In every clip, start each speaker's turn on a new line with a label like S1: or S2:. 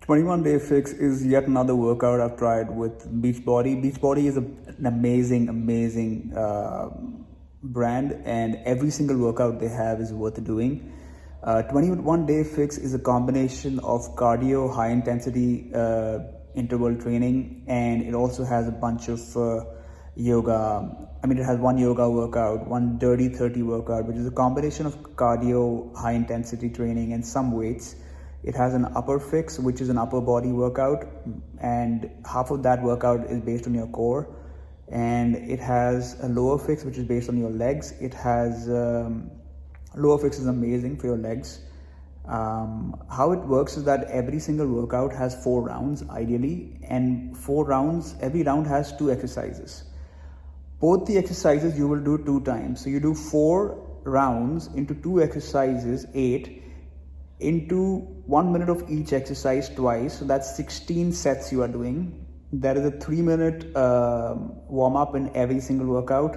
S1: 21 Day Fix is yet another workout I've tried with Beachbody. Beachbody is an amazing brand, and every single workout they have is worth doing. 21 Day Fix is a combination of cardio, high intensity interval training, and it also has a bunch of yoga. It has one yoga workout, one Dirty 30 workout, which is a combination of cardio, high intensity training, and some weights. It has an upper fix, which is an upper body workout, and half of that workout is based on your core. And it has a lower fix, which is based on your legs. It has lower fix is amazing for your legs. How it works is that every single workout has 4 rounds ideally, and 4 rounds, every round has 2 exercises. Both the exercises you will do 2 times. So you do 4 rounds into 2 exercises, 8, into 1 minute of each exercise twice. So that's 16 sets you are doing. There is a 3-minute warm up in every single workout,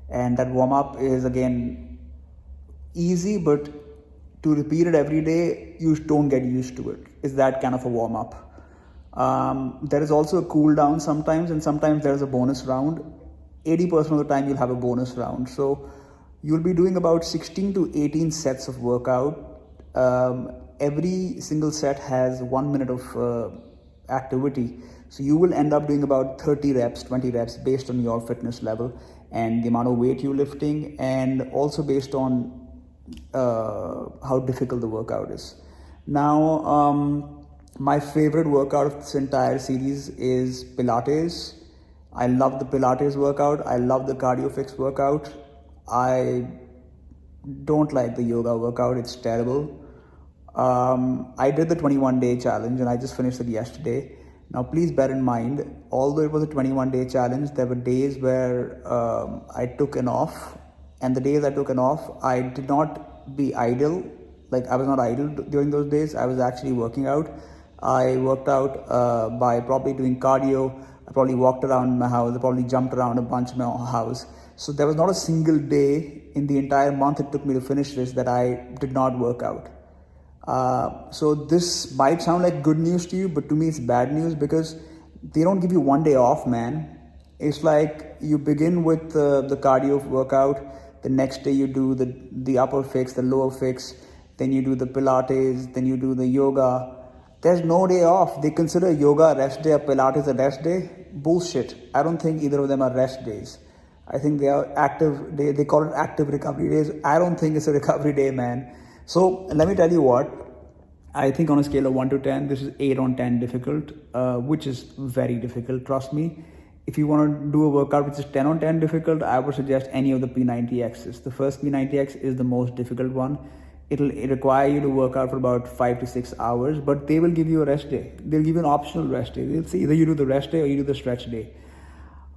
S1: and that warm up is again easy, but to repeat it every day, you don't get used to it. It's that kind of a warm up. There is also a cool down sometimes, and sometimes there is a bonus round. 80% of the time you'll have a bonus round. So you'll be doing about 16 to 18 sets of workout. Every single set has 1 minute of activity. So you will end up doing about 30 reps, 20 reps based on your fitness level and the amount of weight you're lifting, and also based on how difficult the workout is. Now, my favorite workout of this entire series is Pilates. I love the Pilates workout. I love the Cardio Fix workout. I don't like the yoga workout. It's terrible. I did the 21-day challenge and I just finished it yesterday. Now, please bear in mind, although it was a 21-day challenge, there were days where I took an off, and the days I took an off, I did not be idle. Like, I was not idle during those days. I was actually working out. I worked out by probably doing cardio. I probably walked around my house. I probably jumped around a bunch in my house. So there was not a single day in the entire month it took me to finish this that I did not work out. So this might sound like good news to you, but to me it's bad news, because they don't give you 1 day off, man. It's like you begin with the cardio workout, the next day you do the upper fix, the lower fix, then you do the Pilates, then you do the yoga. There's no day off. They consider yoga a rest day or Pilates a rest day. Bullshit. I don't think either of them are rest days. I think they are active. They call it active recovery days. I don't think it's a recovery day, man. So let me tell you what, I think on a scale of 1 to 10, this is 8 on 10 difficult, which is very difficult, trust me. If you want to do a workout which is 10 on 10 difficult, I would suggest any of the P90Xs. The first P90X is the most difficult one. It'll require you to work out for about 5 to 6 hours, but they will give you a rest day. They'll give you an optional rest day. They'll say either you do the rest day or you do the stretch day.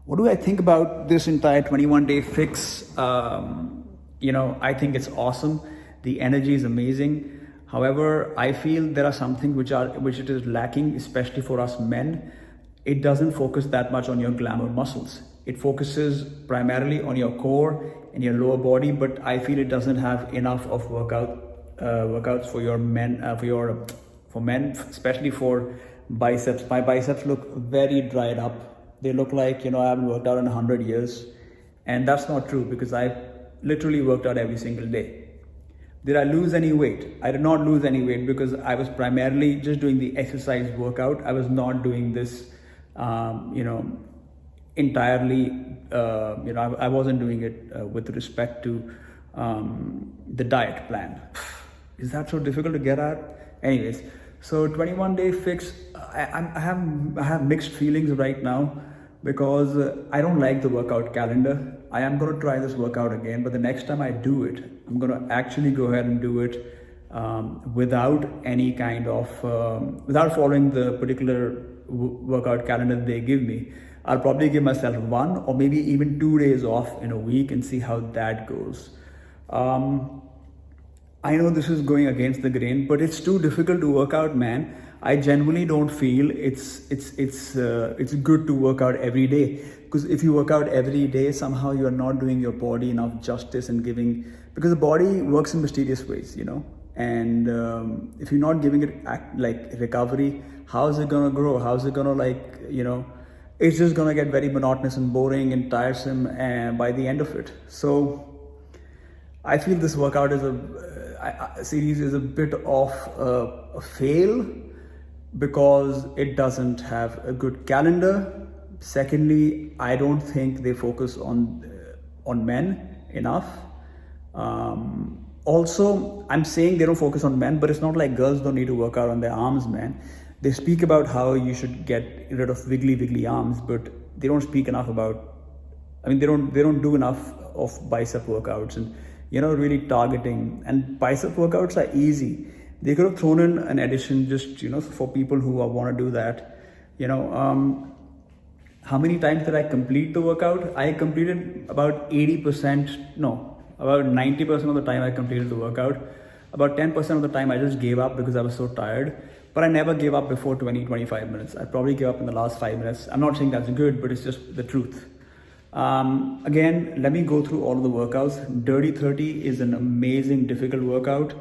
S1: What do I think about this entire 21-day fix? I think it's awesome. The energy is amazing. However, I feel there are some things which it is lacking, especially for us men. It doesn't focus that much on your glamour muscles. It focuses primarily on your core and your lower body, but I feel it doesn't have enough of workouts for your men, for men, especially for biceps. My biceps look very dried up. They look like, I haven't worked out in 100 years. And that's not true, because I literally worked out every single day. Did I lose any weight? I did not lose any weight, because I was primarily just doing the exercise workout. I was not doing this, entirely, I wasn't doing it with respect to the diet plan. Is that so difficult to get at? Anyways, so 21-day fix, I have mixed feelings right now, because I don't like the workout calendar. I am going to try this workout again, but the next time I do it, I'm going to actually go ahead and do it without any kind of, without following the particular workout calendar they give me. I'll probably give myself 1 or maybe even 2 days off in a week and see how that goes. I know this is going against the grain, but it's too difficult to work out, man. I genuinely don't feel it's good to work out every day, because if you work out every day, somehow you are not doing your body enough justice and giving, because the body works in mysterious ways, And if you're not giving it like recovery, how is it gonna grow? How is it gonna, like, it's just gonna get very monotonous and boring and tiresome by the end of it. So I feel this workout is series is a bit of a fail because it doesn't have a good calendar. Secondly, I don't think they focus on men enough. Also, I'm saying they don't focus on men, but it's not like girls don't need to work out on their arms, man. They speak about how you should get rid of wiggly arms, but they don't speak enough about. I mean, they don't do enough of bicep workouts and really targeting. And bicep workouts are easy. They could have thrown in an addition just for people who want to do that. How many times did I complete the workout? I completed about 80%. No, about 90% of the time I completed the workout. About 10% of the time I just gave up because I was so tired. But I never gave up before 20-25 minutes. I probably gave up in the last 5 minutes. I'm not saying that's good, but it's just the truth. Again, let me go through all of the workouts. Dirty 30 is an amazing, difficult workout.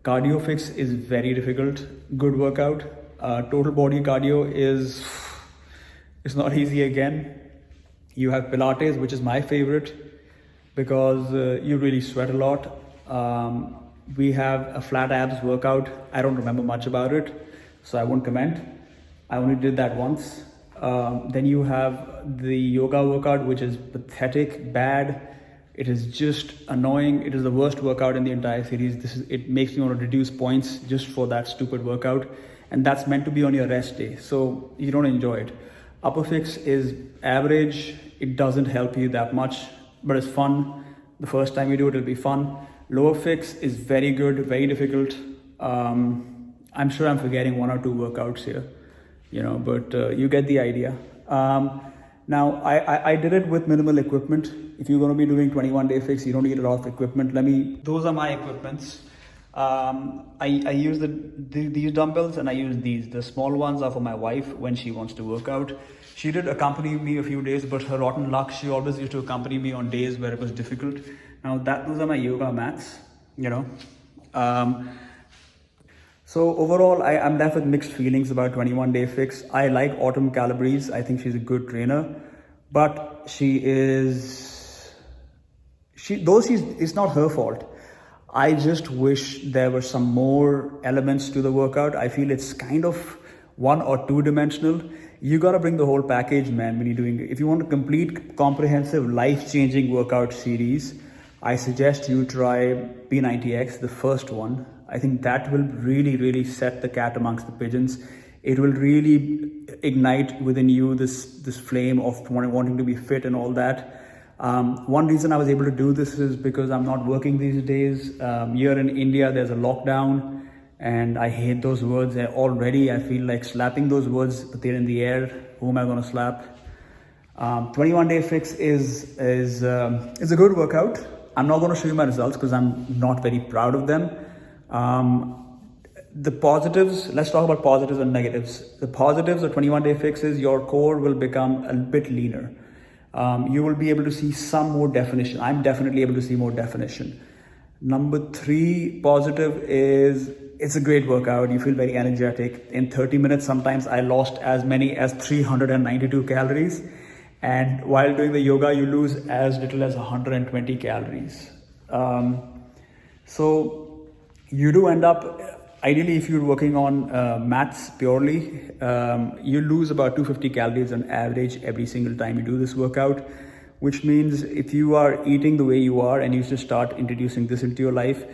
S1: Cardio Fix is very difficult, good workout. Total body cardio is, it's not easy again. You have Pilates, which is my favorite because you really sweat a lot. We have a flat abs workout. I don't remember much about it, so I won't comment. I only did that once. Then you have the yoga workout, which is pathetic, bad. It is just annoying. It is the worst workout in the entire series. It makes me want to reduce points just for that stupid workout. And that's meant to be on your rest day, so you don't enjoy it. Upper Fix is average. It doesn't help you that much, but it's fun. The first time you do it, it'll be fun. Lower Fix is very good, very difficult. I'm sure I'm forgetting 1 or 2 workouts here, but you get the idea. Now, I did it with minimal equipment. If you're going to be doing 21-day fix, you don't need a lot of equipment. Those are my equipments. I use these dumbbells and I use these. The small ones are for my wife when she wants to work out. She did accompany me a few days, but her rotten luck, she always used to accompany me on days where it was difficult. Now those are my yoga mats, So overall, I'm left with mixed feelings about 21-day fix. I like Autumn Calabrese. I think she's a good trainer, but it's not her fault. I just wish there were some more elements to the workout. I feel it's kind of 1 or 2 dimensional. You got to bring the whole package, man, when you're doing it. If you want a complete, comprehensive, life-changing workout series, I suggest you try P90X, the first one. I think that will really, really set the cat amongst the pigeons. It will really ignite within you this flame of wanting to be fit and all that. One reason I was able to do this is because I'm not working these days. Here in India, there's a lockdown, and I hate those words already. I feel like slapping those words, but they're in the air. Who am I going to slap? 21-day fix is a good workout. I'm not going to show you my results because I'm not very proud of them. The positives, let's talk about positives and negatives. The positives of 21-day fix is your core will become a bit leaner. You will be able to see some more definition. I'm definitely able to see more definition. Number 3 positive is it's a great workout. You feel very energetic. In 30 minutes, sometimes I lost as many as 392 calories. And while doing the yoga, you lose as little as 120 calories. So you do end up, ideally, if you're working on mats purely, you lose about 250 calories on average every single time you do this workout, which means if you are eating the way you are and you just start introducing this into your life,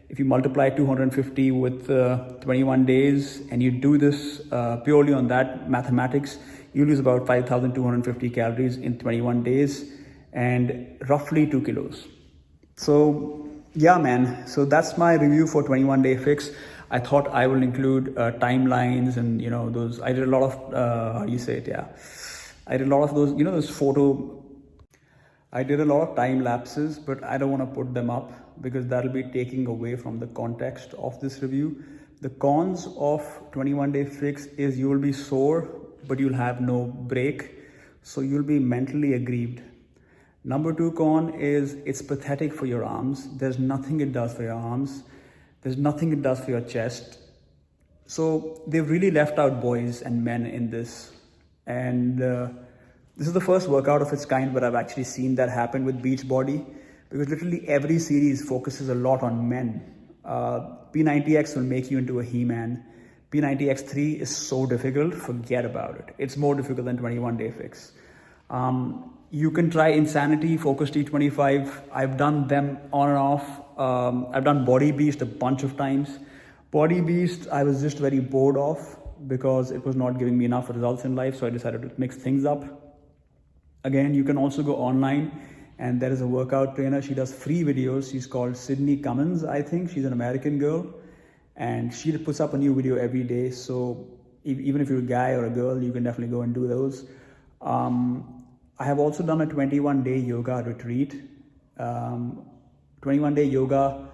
S1: if you multiply 250 with 21 days and you do this purely on that mathematics, you lose about 5,250 calories in 21 days and roughly 2 kilos. So yeah, man. So that's my review for 21-day fix. I thought I will include timelines and, those. I did a lot of, how do you say it? Yeah. I did a lot of those, those I did a lot of time lapses, but I don't want to put them up because that'll be taking away from the context of this review. The cons of 21-day fix is you will be sore, but you'll have no break. So you'll be mentally aggrieved. Number 2 con is it's pathetic for your arms. There's nothing it does for your arms. There's nothing it does for your chest. So they've really left out boys and men in this. And this is the first workout of its kind where I've actually seen that happen with Beachbody, because literally every series focuses a lot on men. P90X will make you into a He-Man. P90X3 is so difficult, forget about it. It's more difficult than 21 Day Fix. You can try Insanity, Focus T25. I've done them on and off. I've done Body Beast a bunch of times. Body Beast, I was just very bored of because it was not giving me enough results in life. So I decided to mix things up. Again, you can also go online and there is a workout trainer. She does free videos. She's called Sydney Cummins, I think. She's an American girl. And she puts up a new video every day. So even if you're a guy or a girl, you can definitely go and do those. I have also done a 21-day yoga retreat. 21-day yoga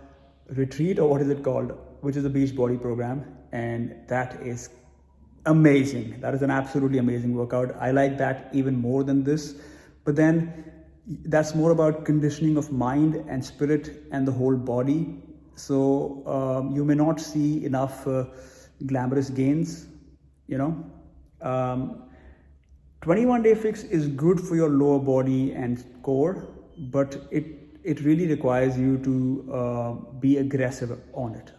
S1: retreat, or what is it called? Which is a Beachbody program. And that is amazing. That is an absolutely amazing workout. I like that even more than this. But then that's more about conditioning of mind and spirit and the whole body. So you may not see enough glamorous gains, 21 Day Fix is good for your lower body and core, but it really requires you to be aggressive on it.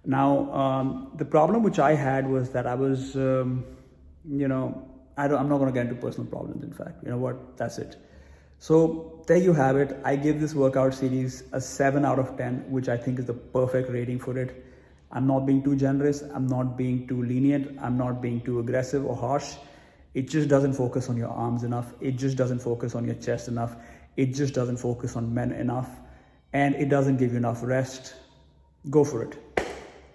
S1: Now, the problem which I had was that I was, I'm not going to get into personal problems, in fact. You know what? That's it. So there you have it. I give this workout series a 7 out of 10, which I think is the perfect rating for it. I'm not being too generous. I'm not being too lenient. I'm not being too aggressive or harsh. It just doesn't focus on your arms enough. It just doesn't focus on your chest enough. It just doesn't focus on men enough. And it doesn't give you enough rest. Go for it.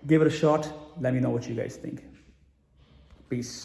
S1: Give it a shot. Let me know what you guys think. Peace.